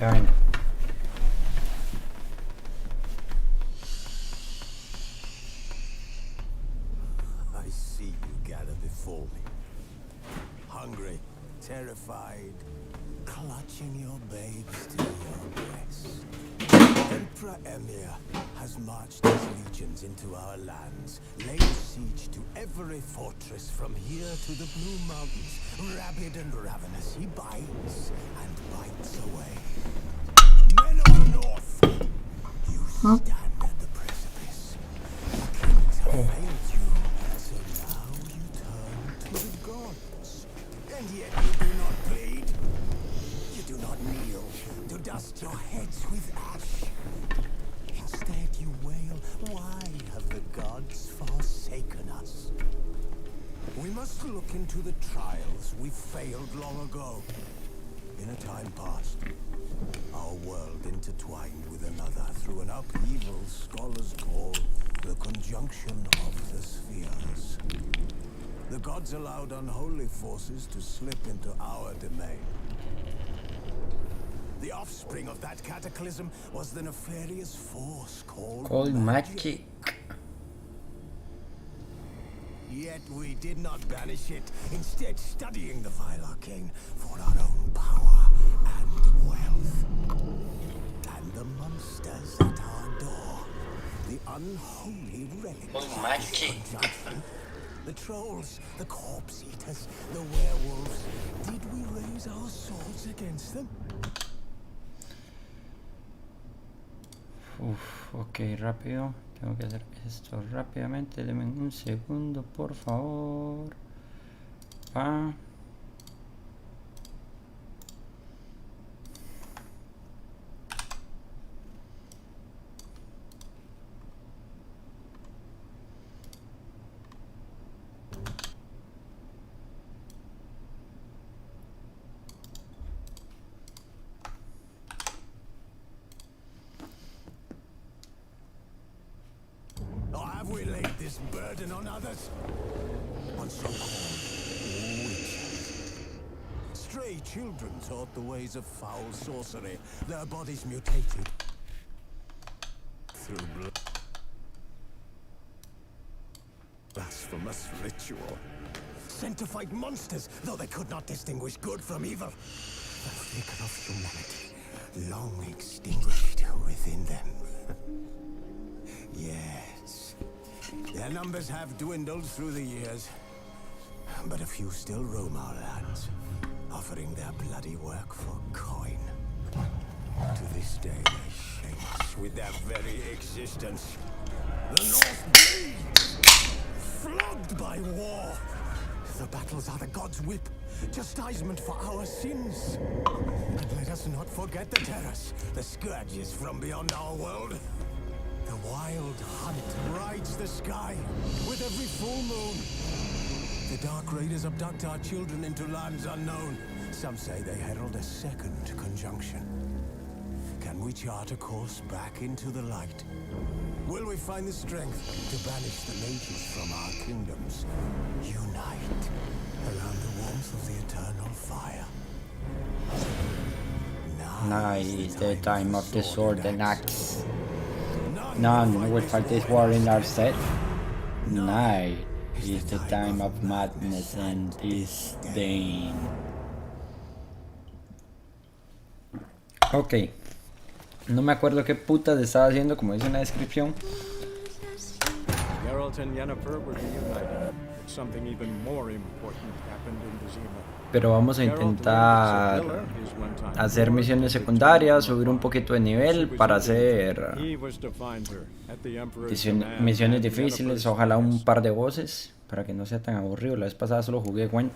Ya vengo. I see you gather before me. Hungry, terrified, clutching your babes to your breast. Emperor Emir has marched his legions into our lands, laid siege to every fortress from here to the Blue Mountains. Rabid and ravenous, he bites and bites away. Men of the North, you stand at the precipice. The kings have failed you, so now you turn to the gods. And yet you do not plead. You do not kneel to dust your heads with ash. Instead you wail, why have the gods forsaken us? We must look into the trials we failed long ago. In a time past, our world intertwined with another through an upheaval scholars call the conjunction of the spheres. The gods allowed unholy forces to slip into our domain. The offspring of that cataclysm was the nefarious force called magic. Yet we did not banish it, instead studying the vile arcane for our own power and wealth. And the monsters at our door, the unholy relics of this conjunction, the trolls, the corpse eaters, the werewolves, did we raise our swords against them? Ok, rápido. Tengo que hacer esto rápidamente. Denme un segundo, por favor. Or have we laid this burden on others? On so-called witches. Stray children taught the ways of foul sorcery. Their bodies mutated through blasphemous ritual. Sent to fight monsters, though they could not distinguish good from evil. The flicker of humanity, long extinguished within them. Yes, their numbers have dwindled through the years, but a few still roam our lands, offering their bloody work for coin. To this day, they shame us with their very existence. The North bleeds, flogged by war. The battles are the gods' whip, chastisement for our sins. And let us not forget the terrors, the scourges from beyond our world. The wild hunt rides the sky with every full moon. The dark raiders abduct our children into lands unknown. Some say they herald a second conjunction. Can we chart a course back into the light? Will we find the strength to banish the mages from our kingdoms? Unite around the warmth of the eternal fire. Now is the time of the sword and axe. None will fight this war in our stead. Night is the time of madness and disdain. Ok. No me acuerdo qué putas estaba haciendo, como dice en la descripción. Geralt and Yennefer were reunited. Something even more important happened in Vizima. Pero vamos a intentar hacer misiones secundarias, subir un poquito de nivel para hacer misiones difíciles, ojalá un par de voces para que no sea tan aburrido. La vez pasada solo jugué Gwen.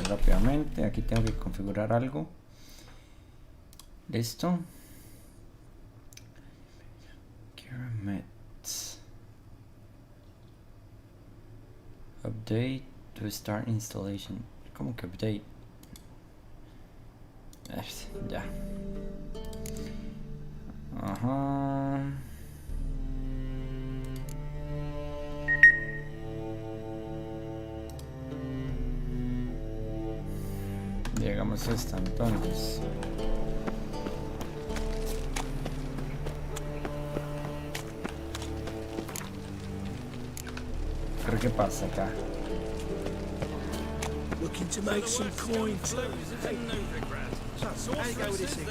Rápidamente, aquí tengo que configurar algo. Listo. Update to start installation. ¿Cómo que update? Ya. Ajá. Hagamos esta entonces. Creo que pasa acá. Looking to make some coin too. Hey, so, how you go with this thing?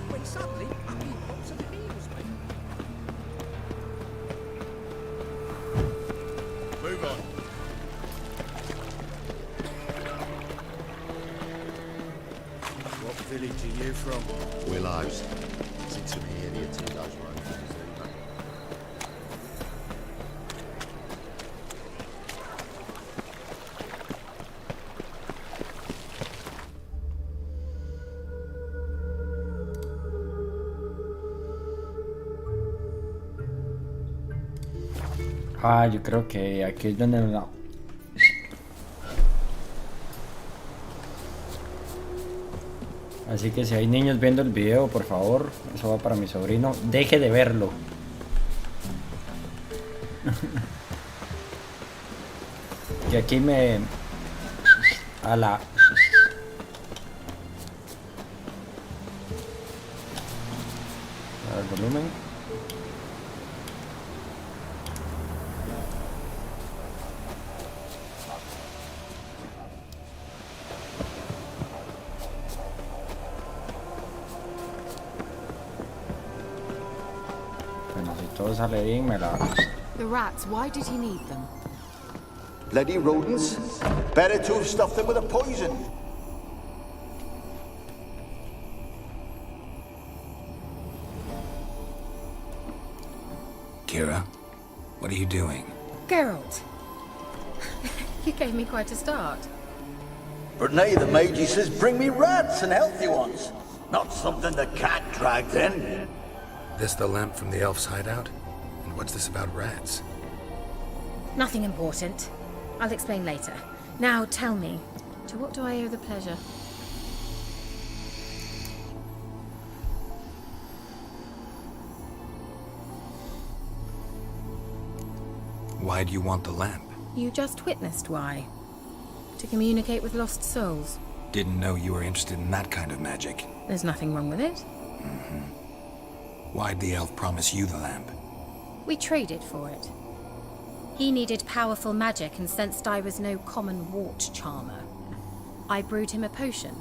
When suddenly, up he pops at the heels, mate. Move on. What village are you from? Willows. Sit to me idiot who does road things, anyway. Ah, yo creo que aquí es donde no. Así que si hay niños viendo el video, por favor, eso va para mi sobrino, deje de verlo. Y aquí me... a la... el volumen. Bueno, si todo sale bien, me la... The rats, why did he need them? Bloody rodents. Better to have stuffed them with a poison. Kira, what are you doing? Geralt! You gave me quite a start. But nay, the mage says bring me rats and healthy ones. Not something the cat dragged in. This the lamp from the elf's hideout? And what's this about rats? Nothing important. I'll explain later. Now tell me, to what do I owe the pleasure? Why do you want the lamp? You just witnessed why. To communicate with lost souls. Didn't know you were interested in that kind of magic. There's nothing wrong with it. Why'd the elf promise you the lamp? We traded for it. He needed powerful magic and sensed I was no common wart charmer. I brewed him a potion.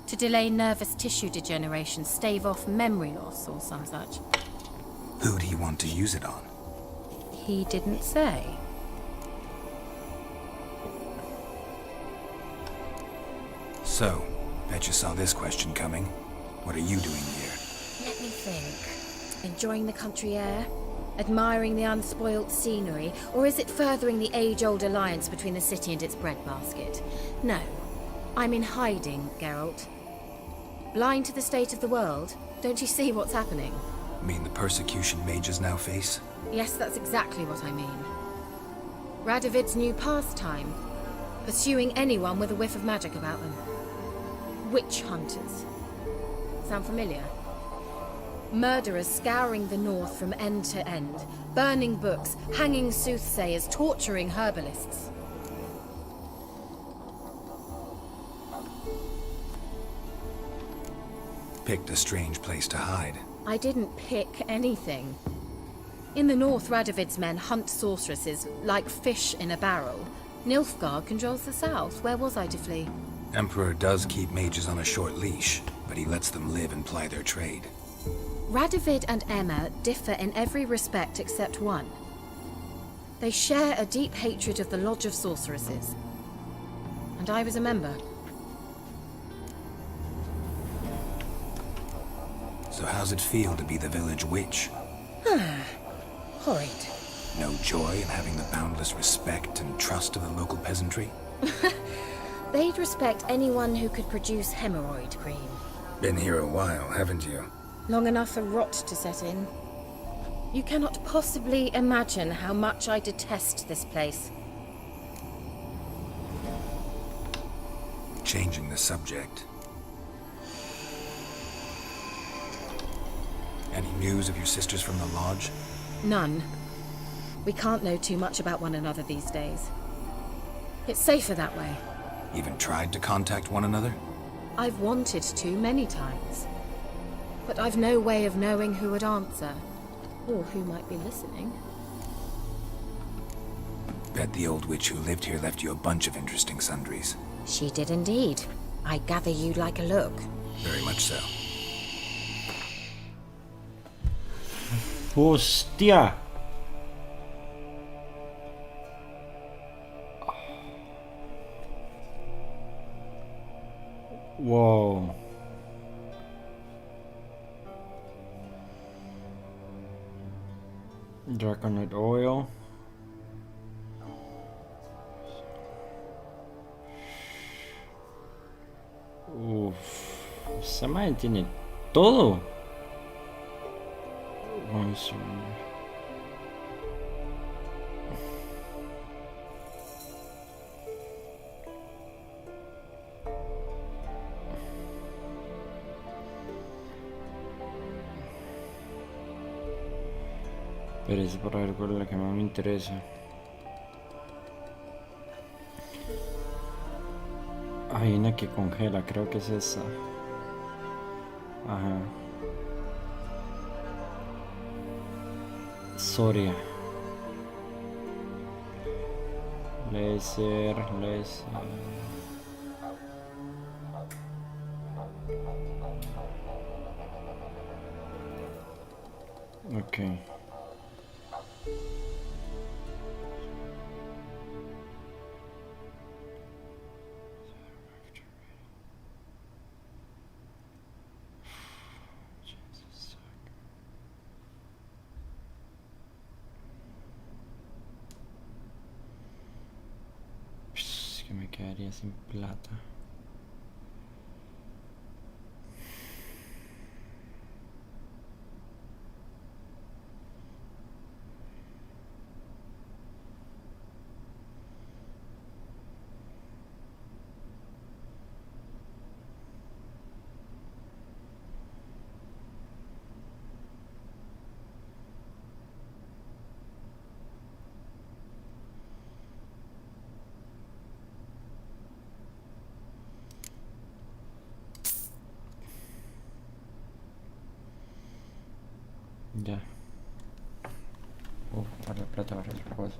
To delay nervous tissue degeneration, stave off memory loss or some such. Who'd he want to use it on? He didn't say. So, bet you saw this question coming. What are you doing here? Let me think. Enjoying the country air? Admiring the unspoilt scenery? Or is it furthering the age-old alliance between the city and its breadbasket? No. I'm in hiding, Geralt. Blind to the state of the world? Don't you see what's happening? Mean the persecution mages now face? Yes, that's exactly what I mean. Radovid's new pastime. Pursuing anyone with a whiff of magic about them. Witch hunters. Sound familiar? Murderers scouring the north from end to end. Burning books, hanging soothsayers, torturing herbalists. Picked a strange place to hide. I didn't pick anything. In the north, Radovid's men hunt sorceresses like fish in a barrel. Nilfgaard controls the south. Where was I to flee? Emperor does keep mages on a short leash, but he lets them live and ply their trade. Radovid and Emma differ in every respect except one. They share a deep hatred of the Lodge of Sorceresses. And I was a member. So how's it feel to be the village witch? Horrid. No joy in having the boundless respect and trust of the local peasantry? They'd respect anyone who could produce hemorrhoid cream. Been here a while, haven't you? Long enough for rot to set in. You cannot possibly imagine how much I detest this place. Changing the subject. Any news of your sisters from the lodge? None. We can't know too much about one another these days. It's safer that way. Even tried to contact one another? I've wanted to many times. But I've no way of knowing who would answer, or who might be listening. Bet the old witch who lived here left you a bunch of interesting sundries. She did indeed. I gather you'd like a look. Very much so. Hostia. Wow. Draconite oil. Uf, esa madre tiene todo. Vamos a ver. Espérese para ver cuál es la que más me interesa. Hay una que congela, creo que es esa. Ajá. Soria. Laser. Ok. Que me quedaría sin plata. Ya. Para la plata, para otra cosa.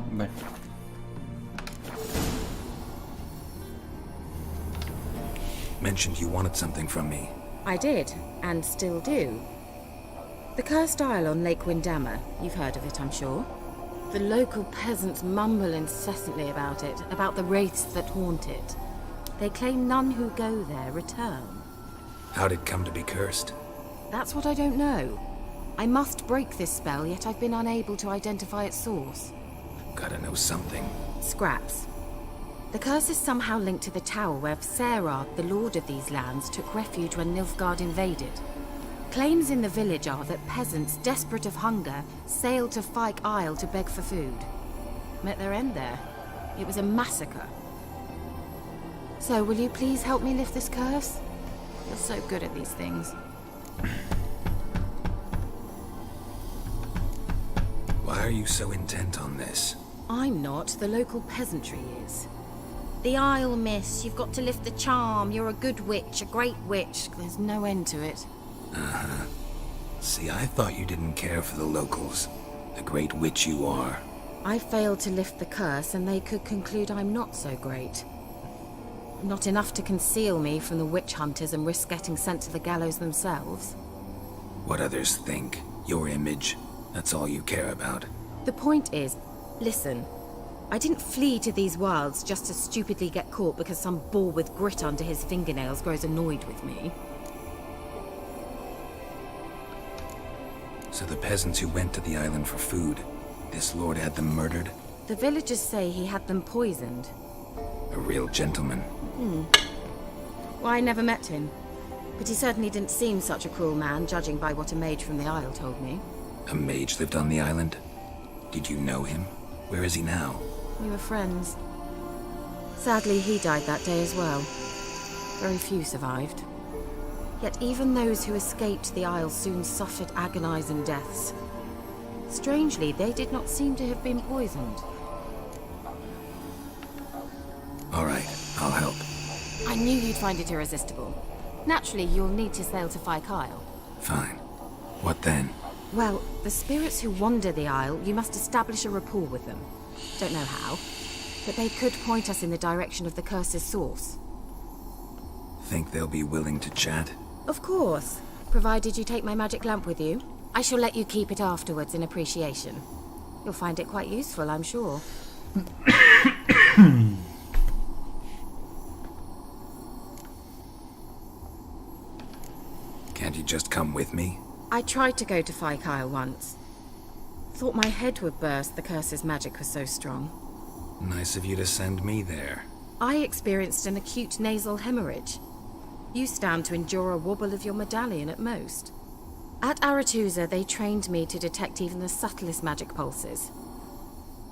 Bueno. Mentioned you wanted something from me. I did, and still do. The cursed isle on Lake Windammer. You've heard of it, I'm sure. The local peasants mumble incessantly about it, about the wraiths that haunt it. They claim none who go there return. How'd it come to be cursed? That's what I don't know. I must break this spell, yet I've been unable to identify its source. Gotta know something. Scraps. The curse is somehow linked to the tower where Serard, the lord of these lands, took refuge when Nilfgaard invaded. Claims in the village are that peasants, desperate of hunger, sailed to Fyke Isle to beg for food. Met their end there. It was a massacre. So, will you please help me lift this curse? You're so good at these things. Why are you so intent on this? I'm not. The local peasantry is. The Isle, miss. You've got to lift the charm. You're a good witch, a great witch. There's no end to it. Uh-huh. See, I thought you didn't care for the locals. The great witch you are. I failed to lift the curse, and they could conclude I'm not so great. Not enough to conceal me from the witch hunters and risk getting sent to the gallows themselves. What others think, your image, that's all you care about. The point is, listen, I didn't flee to these wilds just to stupidly get caught because some boar with grit under his fingernails grows annoyed with me. So the peasants who went to the island for food, this lord had them murdered? The villagers say he had them poisoned. A real gentleman. Well, I never met him. But he certainly didn't seem such a cruel man, judging by what a mage from the Isle told me. A mage lived on the island? Did you know him? Where is he now? We were friends. Sadly, he died that day as well. Very few survived. Yet even those who escaped the Isle soon suffered agonizing deaths. Strangely, they did not seem to have been poisoned. All right, I'll help. I knew you'd find it irresistible. Naturally, you'll need to sail to Kyle. Fine. What then? Well, the spirits who wander the Isle, you must establish a rapport with them. Don't know how, but they could point us in the direction of the curse's source. Think they'll be willing to chat? Of course, provided you take my magic lamp with you. I shall let you keep it afterwards in appreciation. You'll find it quite useful, I'm sure. Can't you just come with me? I tried to go to Kyle once. Thought my head would burst, the curse's magic was so strong. Nice of you to send me there. I experienced an acute nasal hemorrhage. You stand to endure a wobble of your medallion at most. At Aretusa, they trained me to detect even the subtlest magic pulses.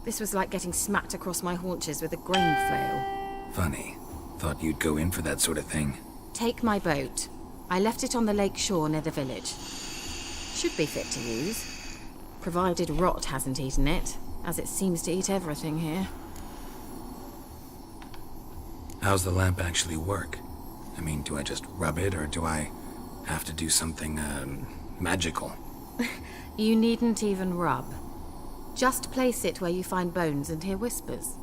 This was like getting smacked across my haunches with a grain flail. Funny. Thought you'd go in for that sort of thing. Take my boat. I left it on the lake shore near the village. Should be fit to use. Provided rot hasn't eaten it, as it seems to eat everything here. How's the lamp actually work? I mean, do I just rub it, or do I have to do something, magical? You needn't even rub. Just place it where you find bones and hear whispers.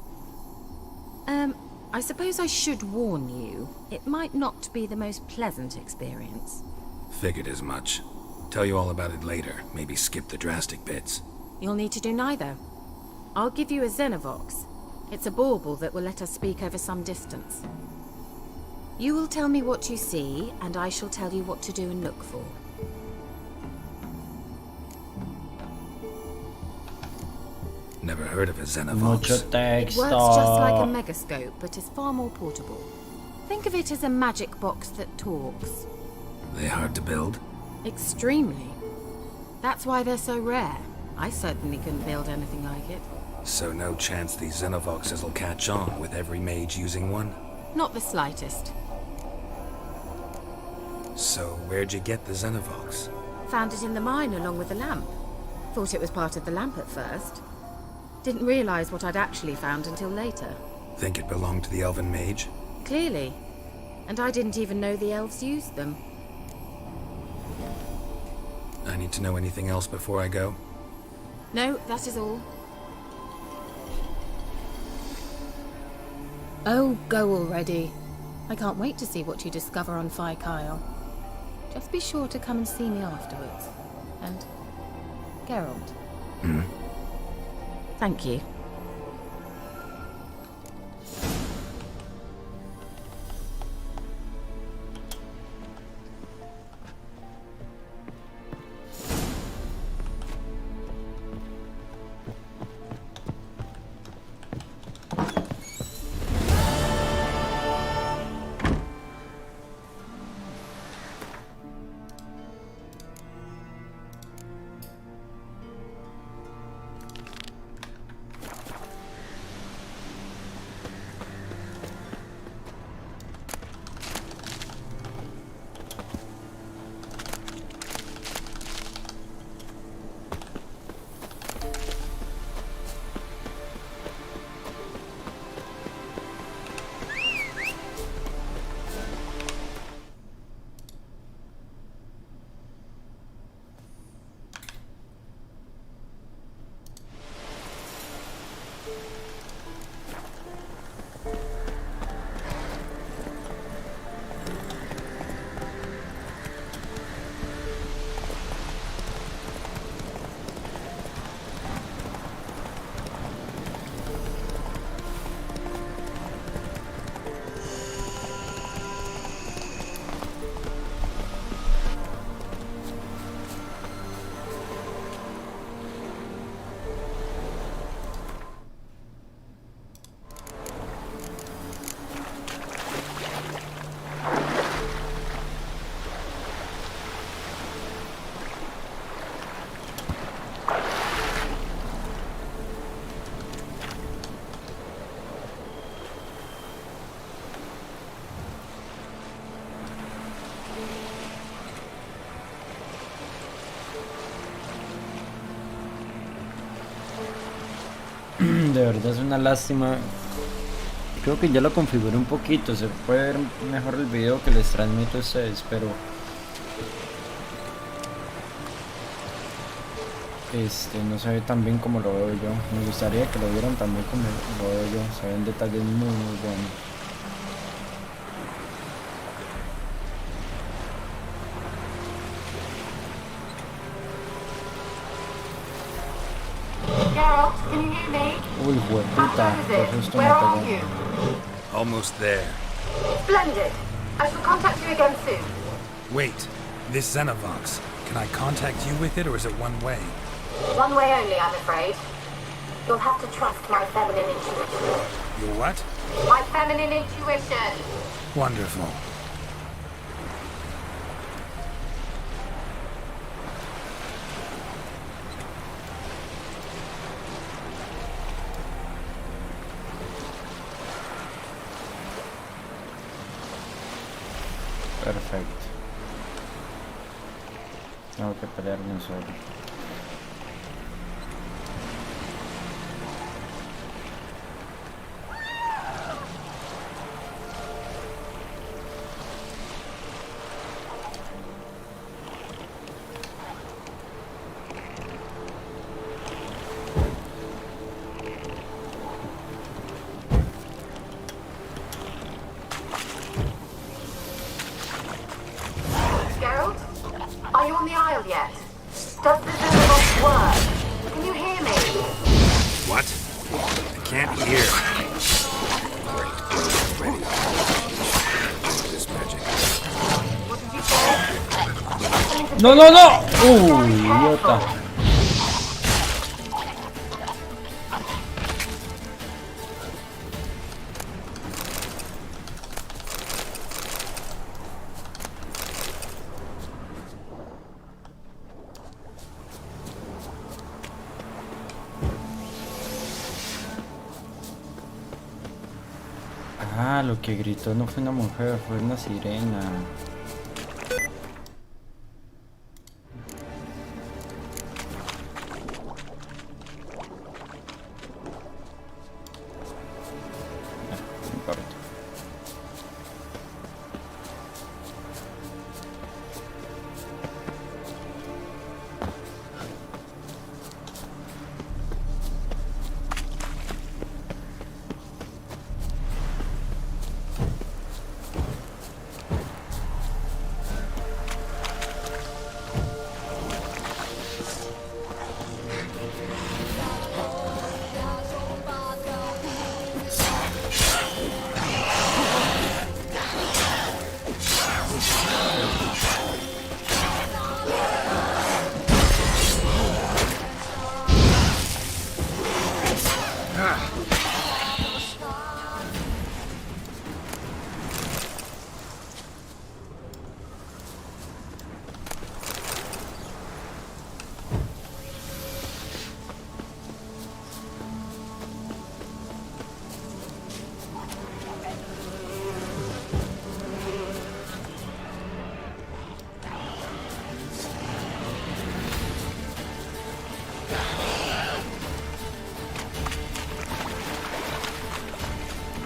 I suppose I should warn you, it might not be the most pleasant experience. Figured as much. Tell you all about it later, maybe skip the drastic bits. You'll need to do neither. I'll give you a Xenovox. It's a bauble that will let us speak over some distance. You will tell me what you see, and I shall tell you what to do and look for. Never heard of a Mucho Xenovox. It works just like a megascope, but is far more portable. Think of it as a magic box that talks. They hard to build? Extremely. That's why they're so rare. I certainly couldn't build anything like it. So no chance these Xenovoxes will catch on with every mage using one? Not the slightest. So where'd you get the Xenovox? Found it in the mine along with the lamp. Thought it was part of the lamp at first. Didn't realize what I'd actually found until later. Think it belonged to the elven mage? Clearly. And I didn't even know the elves used them. I need to know anything else before I go? No, that is all. Oh, go already. I can't wait to see what you discover on Kyle. Just be sure to come and see me afterwards. And Geralt. Thank you. De verdad es una lástima. Creo que ya lo configuré un poquito, se puede ver mejor el video que les transmito a ustedes, pero no se ve tan bien como lo veo yo. Me gustaría que lo vieran tan bien como lo veo yo. Se ven detalles muy buenos. Geralt, can you hear me? Uy, hueputa, qué susto me Where pegó. are you? Almost there. Splendid. I shall contact you again soon. Wait, this Xenovox. Can I contact you with it, or is it one way? One way only, I'm afraid. You'll have to trust my feminine intuition. Your what? My feminine intuition. Wonderful. Perfecto. Tengo que pelearme solo. Geralt? Are you on the Isle yet? Does the Xenovox work? Can you hear me? What? I can't hear. Ready. This magic. What did you say? No, no, no! Idiota. Ah, lo que gritó no fue una mujer, fue una sirena. No importa.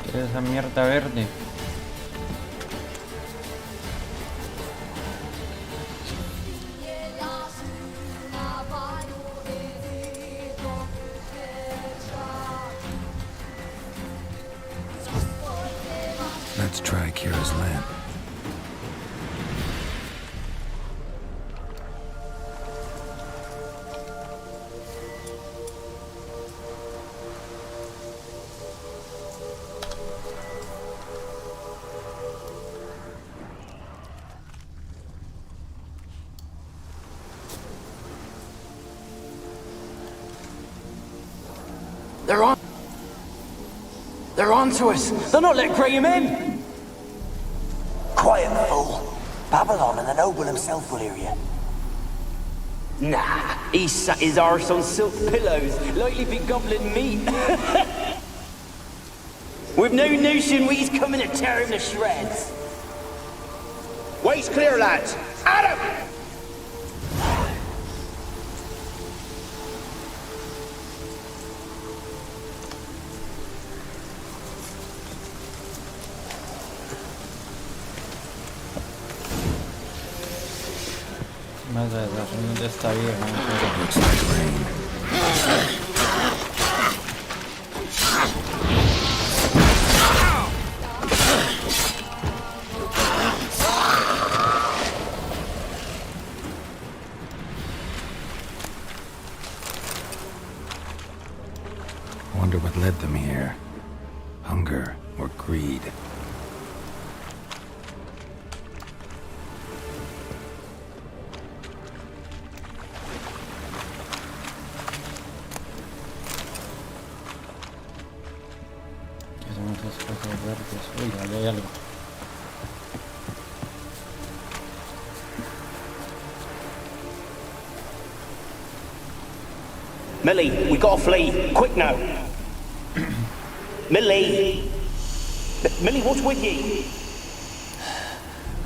¿Qué es esa mierda verde? Let's try Kira's lamp. They're on to us. They're not letting Graham in. Quiet, fool. Babylon and the noble himself will hear you. Nah, he sat his arse on silk pillows, likely be gobbling meat. With no notion we's coming to tear him to shreds. Waist clear, lads. Adam! Más de la reunión de esta vieja. Looks like rain. Wonder what led them here. Hunger or greed. ¿Qué son esas cosas verdes? Uy, allá hay algo. Millie, we gotta flee. Quick now. Millie! Millie, what's with you?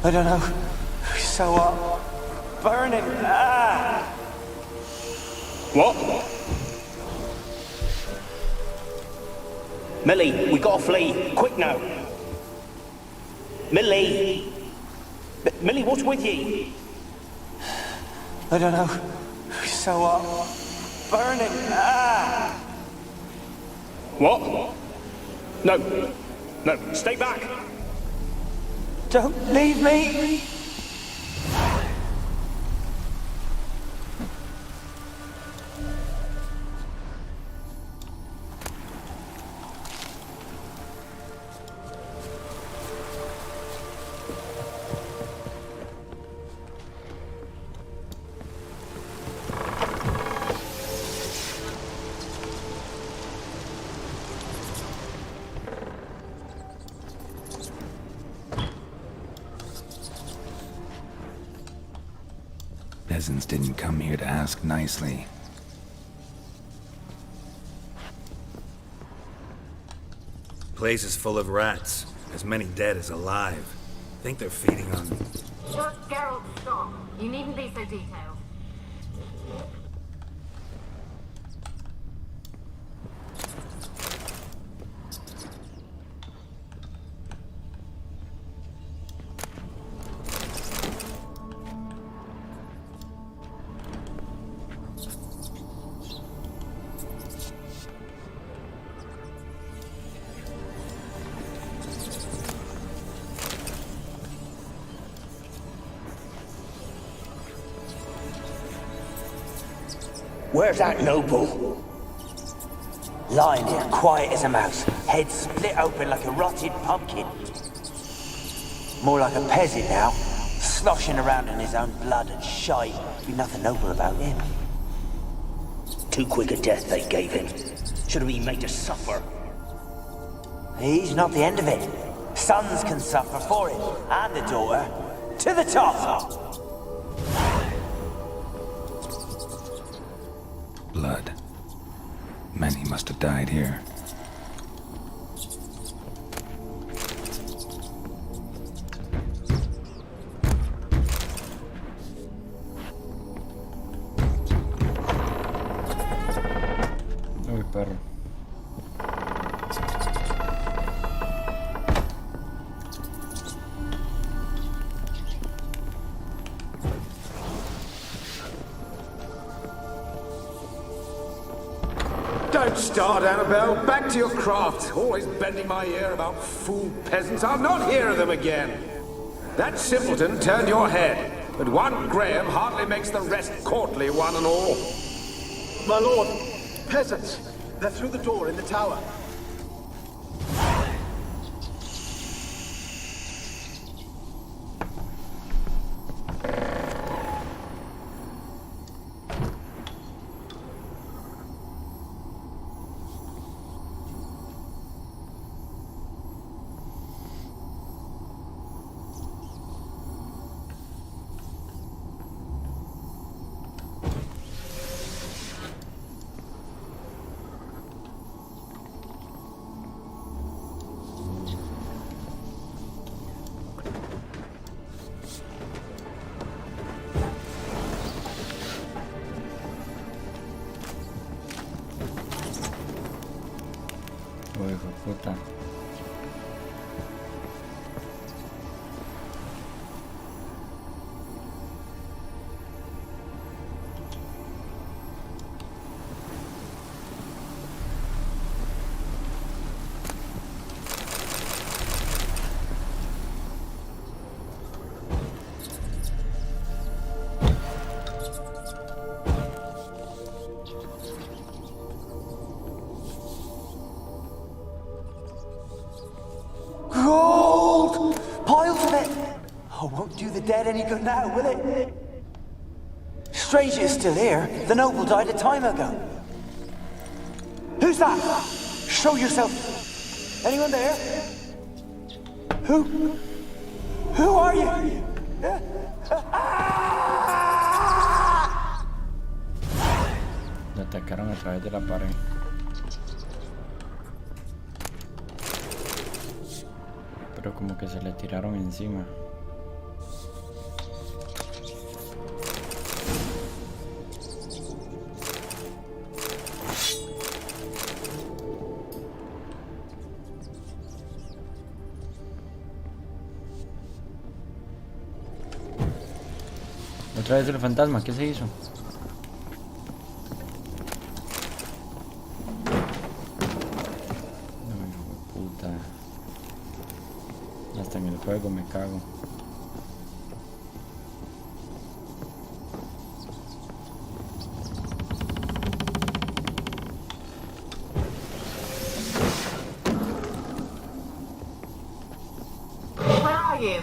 I don't know. So burning. Ah! What? Millie, we gotta flee. Quick now. Millie! Millie, what's with you? I don't know. So burning. Ah! What? No. No, stay back. Don't leave me. Peasants didn't come here to ask nicely. Place is full of rats. As many dead as alive. Think they're feeding on... Just Geralt, stop. You needn't be so detailed. Where's that noble? Lying here, quiet as a mouse, head split open like a rotted pumpkin. More like a peasant now, sloshing around in his own blood and shite. Be nothing noble about him. Too quick a death they gave him. Should have been made to suffer. He's not the end of it. Sons can suffer for it, and the daughter. To the top! Blood. Many must have died here. Uy, perro. Don't start, Annabelle. Back to your craft. Always bending my ear about fool peasants. I'll not hear of them again. That simpleton turned your head, but one Graham hardly makes the rest courtly, one and all. My lord, peasants. They're through the door in the tower. Uy, hijo de puta. Oh, won't do the dead any good now, will it? Strange it's still here. The noble died a time ago. Who's that? Show yourself. Anyone there? Who are you? Le atacaron a través de la pared. Pero como que se le tiraron encima. Otra vez el fantasma, ¿qué se hizo? No, puta. Hasta en el juego me cago. Where are you?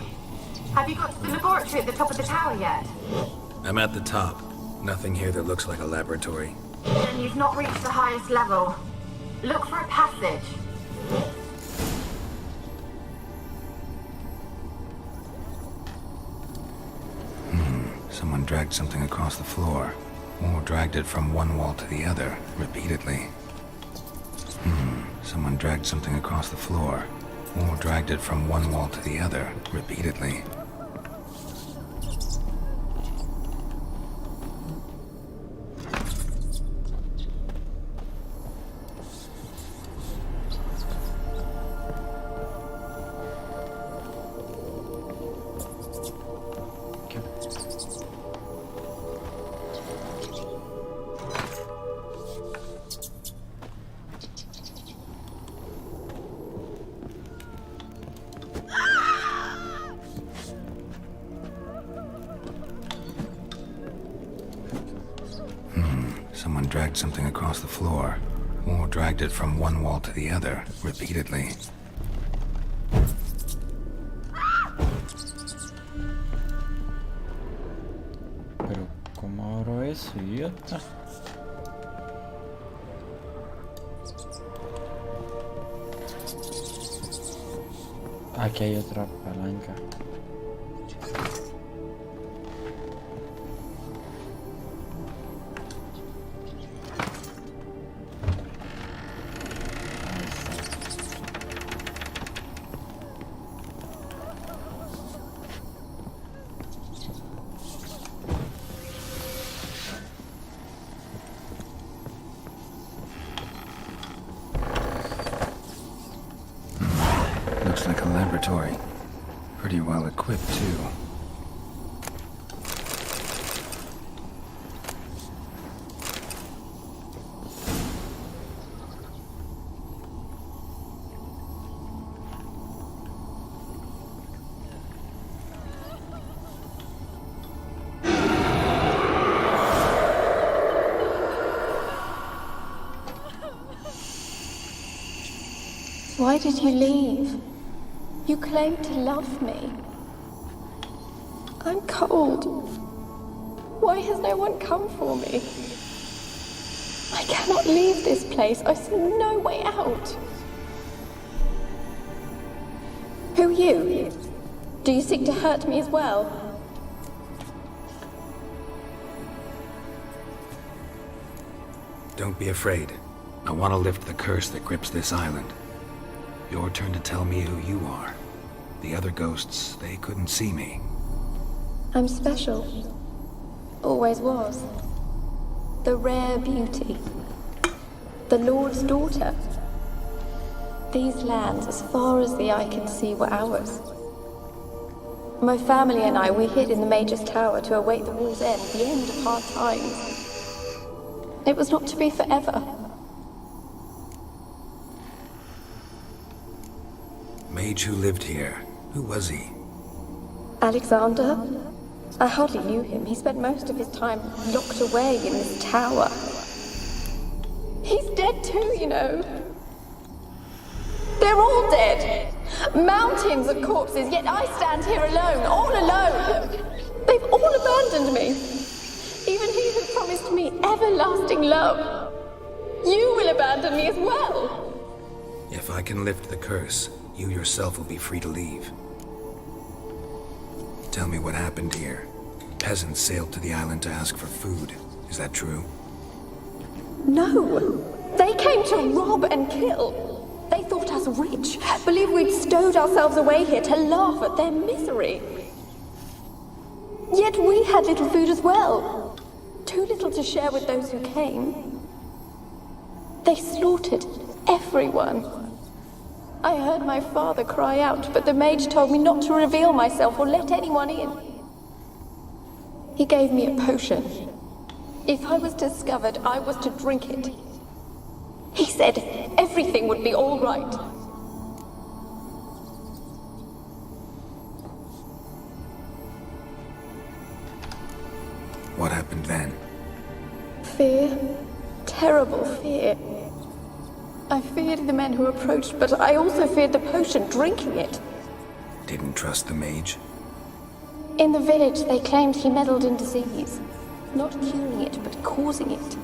Have you got to the laboratory at the top of the tower yet? I'm at the top. Nothing here that looks like a laboratory. Then you've not reached the highest level. Look for a passage. Someone dragged something across the floor, or dragged it from one wall to the other, repeatedly. Someone dragged something across the floor, or dragged it from one wall to the other, repeatedly. Someone dragged something across the floor, or dragged it from one wall to the other, repeatedly. Pero, ¿cómo abro eso, idiota? Aquí hay otra palanca. Looks like a laboratory. Pretty well equipped, too. Why did you leave? You claimed to love me. I'm cold. Why has no one come for me? I cannot leave this place. I see no way out. Who are you? Do you seek to hurt me as well? Don't be afraid. I want to lift the curse that grips this island. Your turn to tell me who you are. The other ghosts, they couldn't see me. I'm special. Always was. The rare beauty. The Lord's daughter. These lands, as far as the eye can see, were ours. My family and I, we hid in the Major's Tower to await the war's end, the end of hard times. It was not to be forever. Mage who lived here. Who was he? Alexander? I hardly knew him. He spent most of his time locked away in this tower. He's dead too, you know. They're all dead. Mountains of corpses, yet I stand here alone, all alone. They've all abandoned me. Even he who promised me everlasting love. You will abandon me as well. If I can lift the curse, you yourself will be free to leave. Tell me what happened here. Peasants sailed to the island to ask for food. Is that true? No. They came to rob and kill. They thought us rich, believed we'd stowed ourselves away here to laugh at their misery. Yet we had little food as well. Too little to share with those who came. They slaughtered everyone. I heard my father cry out, but the mage told me not to reveal myself or let anyone in. He gave me a potion. If I was discovered, I was to drink it. He said everything would be all right. What happened then? Fear. Terrible fear. I feared the men who approached, but I also feared the potion, drinking it. Didn't trust the mage? In the village, they claimed he meddled in disease. Not curing it, but causing it.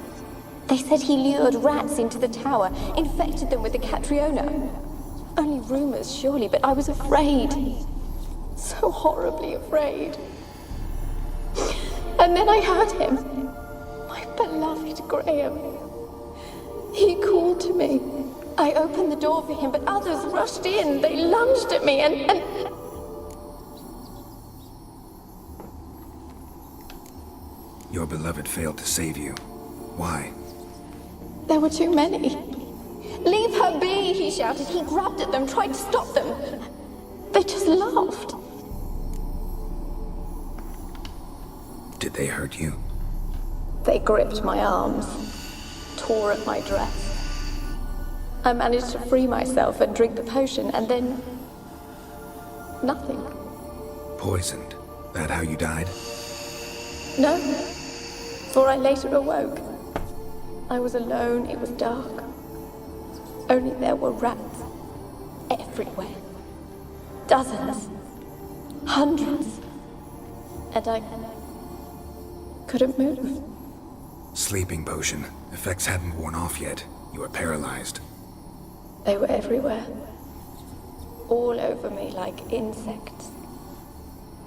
They said he lured rats into the tower, infected them with the Catriona. Only rumors, surely, but I was afraid. So horribly afraid. And then I heard him. My beloved Graham. He called to me. I opened the door for him, but others rushed in. They lunged at me and... Your beloved failed to save you. Why? There were too many. Leave her be, he shouted. He grabbed at them, tried to stop them. They just laughed. Did they hurt you? They gripped my arms, tore at my dress. I managed to free myself and drink the potion, and then... nothing. Poisoned? That how you died? No, for I later awoke. I was alone, it was dark. Only there were rats everywhere. Dozens. Hundreds. And I couldn't move. Sleeping potion. Effects hadn't worn off yet. You were paralyzed. They were everywhere. All over me like insects.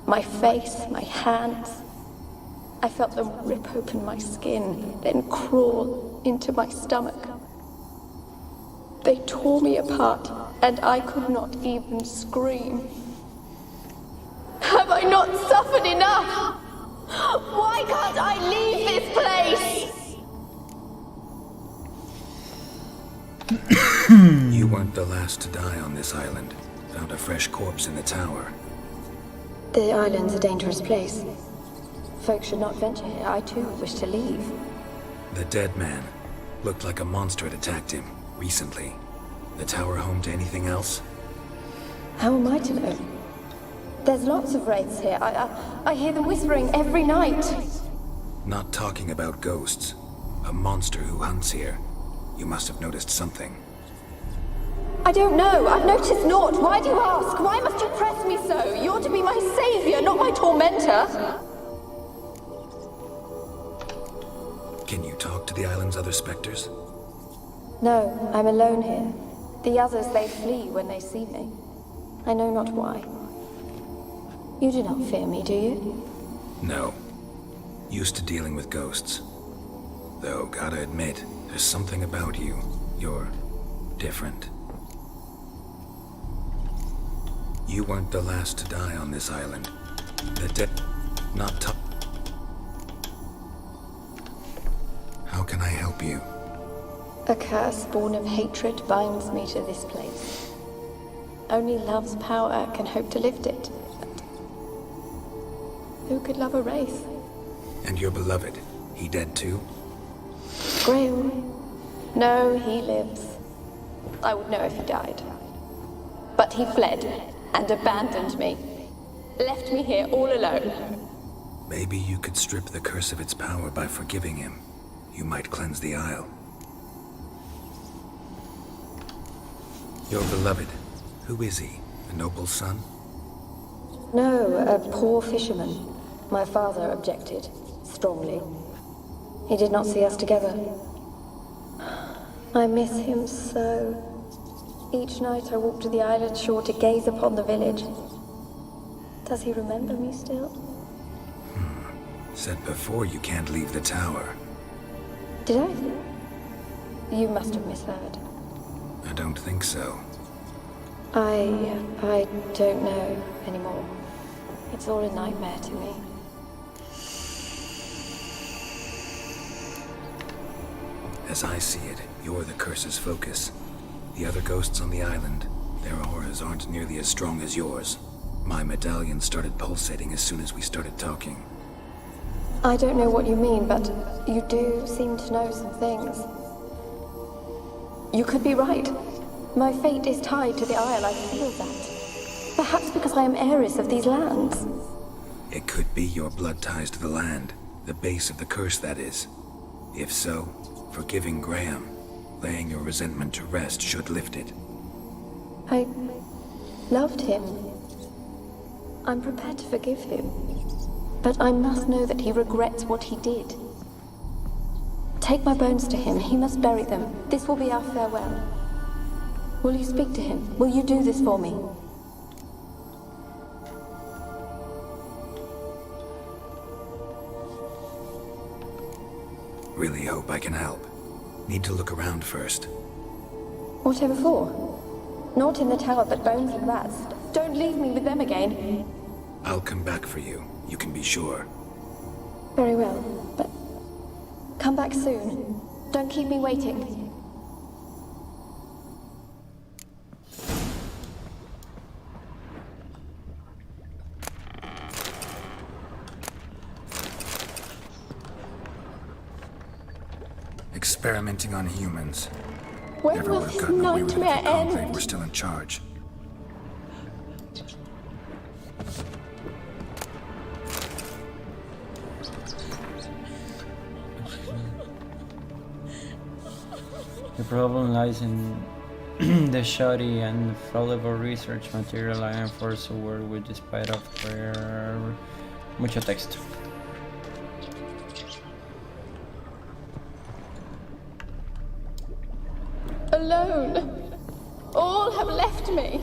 My face, my hands. I felt them rip open my skin, then crawl into my stomach. They tore me apart, and I could not even scream. Have I not suffered enough? Why can't I leave this place? You weren't the last to die on this island. Found a fresh corpse in the tower. The island's a dangerous place. Folks should not venture here. I too wish to leave. The dead man. Looked like a monster had attacked him, recently. The tower home to anything else? How am I to know? There's lots of wraiths here. I hear them whispering every night. Not talking about ghosts. A monster who hunts here. You must have noticed something. I don't know. I've noticed naught. Why do you ask? Why must you press me so? You're to be my savior, not my tormentor. Can you talk to the island's other specters? No, I'm alone here. The others, they flee when they see me. I know not why. You do not fear me, do you? No. Used to dealing with ghosts. Though, gotta admit, there's something about you. You're different. You weren't the last to die on this island. The dead... not tough. How can I help you? A curse born of hatred binds me to this place. Only love's power can hope to lift it. But who could love a wraith? And your beloved, he dead too? Graham? No, he lives. I would know if he died. But he fled and abandoned me. Left me here all alone. Maybe you could strip the curse of its power by forgiving him. You might cleanse the Isle. Your beloved, who is he? A noble's son? No, a poor fisherman. My father objected, strongly. He did not see us together. I miss him so. Each night I walk to the island shore to gaze upon the village. Does he remember me still? Said before you can't leave the tower. Did I? You must have misheard. I don't think so. I don't know anymore. It's all a nightmare to me. As I see it, you're the curse's focus. The other ghosts on the island, their auras aren't nearly as strong as yours. My medallion started pulsating as soon as we started talking. I don't know what you mean, but you do seem to know some things. You could be right. My fate is tied to the Isle, I feel that. Perhaps because I am heiress of these lands. It could be your blood ties to the land, the base of the curse, that is. If so, forgiving Graham, laying your resentment to rest should lift it. I loved him. I'm prepared to forgive him. But I must know that he regrets what he did. Take my bones to him. He must bury them. This will be our farewell. Will you speak to him? Will you do this for me? Really hope I can help. Need to look around first. Whatever for? Not in the tower, but bones and rats. Don't leave me with them again. I'll come back for you. You can be sure. Very well, but come back soon. Don't keep me waiting. Experimenting on humans. When Never will would have this gotten away with it if the nightmare Conclave end? were still in charge. The problem lies in the shoddy and fallible research material I am forced to work with despite of mucho texto. Alone. All have left me.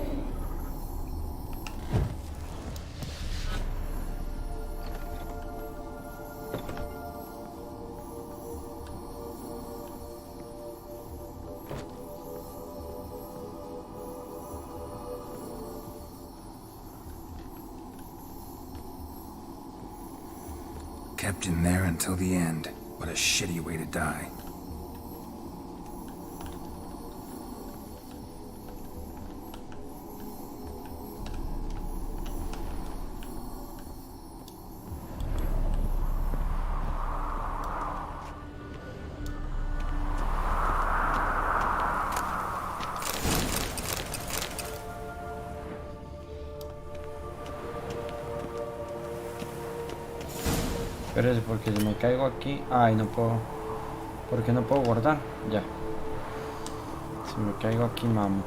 Kept in there until the end. What a shitty way to die. Espérese, porque si me caigo aquí... Ay, no puedo... ¿Por qué no puedo guardar? Ya. Si me caigo aquí, mamo.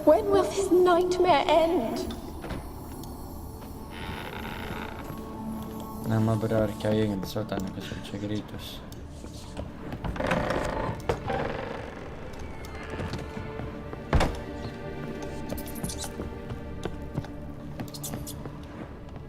When will this nightmare end? Nada más ver a ver qué hay en el sótano, que se oye gritos.